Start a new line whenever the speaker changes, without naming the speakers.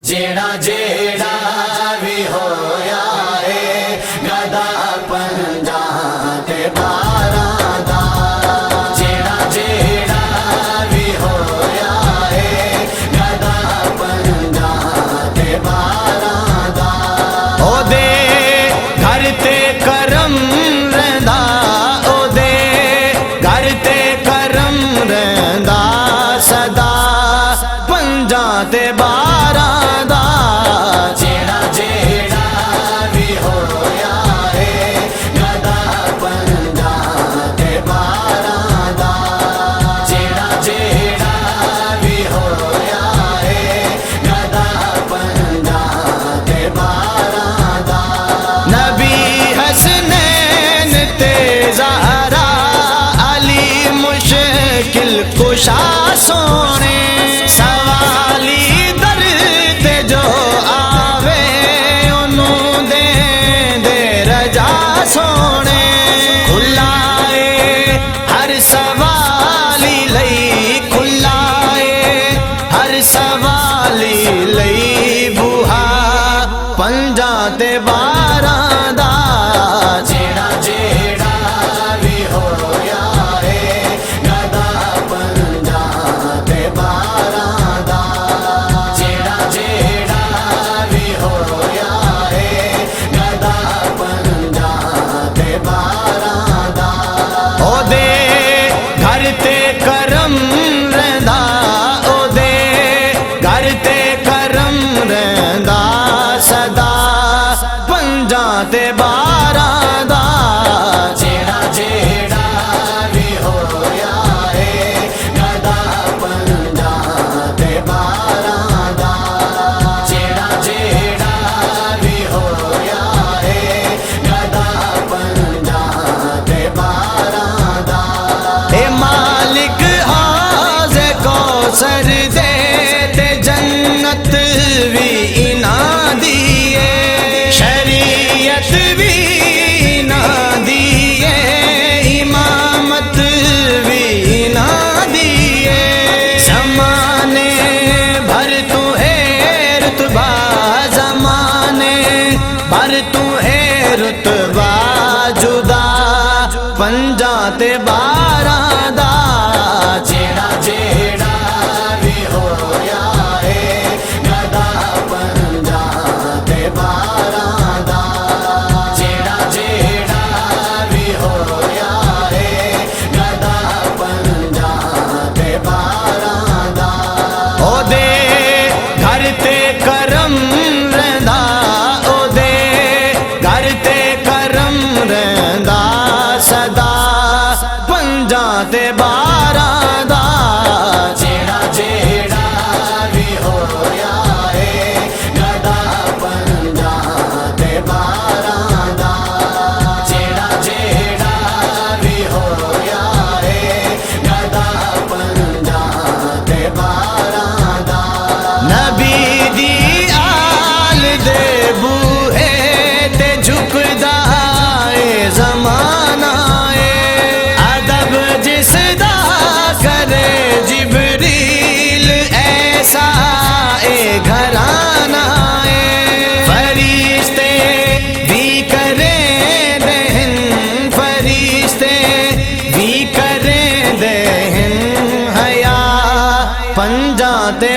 जेड़ा जेड़ा भी होया है गदा पंजा ते बारां दा। जेड़ा जेड़ा भी होया है गदा पंजा ते बारां दा। ओदे घर ते करम रहिंदा, ओदे घर ते करम रहिंदा सदा पंजा ते बारां। कुशा सोने सवाली दर ते जो आवे ओनू दे दे रजा सोने। खुलाए हर सवाली लई, खुलाए हर सवाली लई बूहा पंजा ते बारां दा। जेड़ा जेड़ा भी होया करम रहिंदा, ओदे घर ते करम रहिंदा सदा पंजा ते बारां दा। जेड़ा जेड़ा भी होया है गदा पंजा ते बारां दा। जेड़ा जेड़ा भी होया है गदा पंजा ते बारां दा। सर दे ते जन्नत भी इना दिए, शरीयत भी इना दिए, इमामत भी इना दिए। ज़माने भर तू है रुतबा, ज़माने भर तू है रुतबा जुदा पंजा ते बारां दा। जेड़ा जेड़ा करम रहिंदा, ओदे घर ते करम रहिंदा सदा पंजा ते बारां दा। जेड़ा जेड़ा भी होया है गदा पंजा ते बारां दा। जेड़ा जेड़ा भी होया है गदा पंजा ते बारां दा। नबी बूहे ते झुकदा है ज़माना है, अदब जिसदा करे जिब्रील ऐसा ए घराना है। फरिश्ते भी करे दहन, फरिश्ते भी करे दहन हया पंजा ते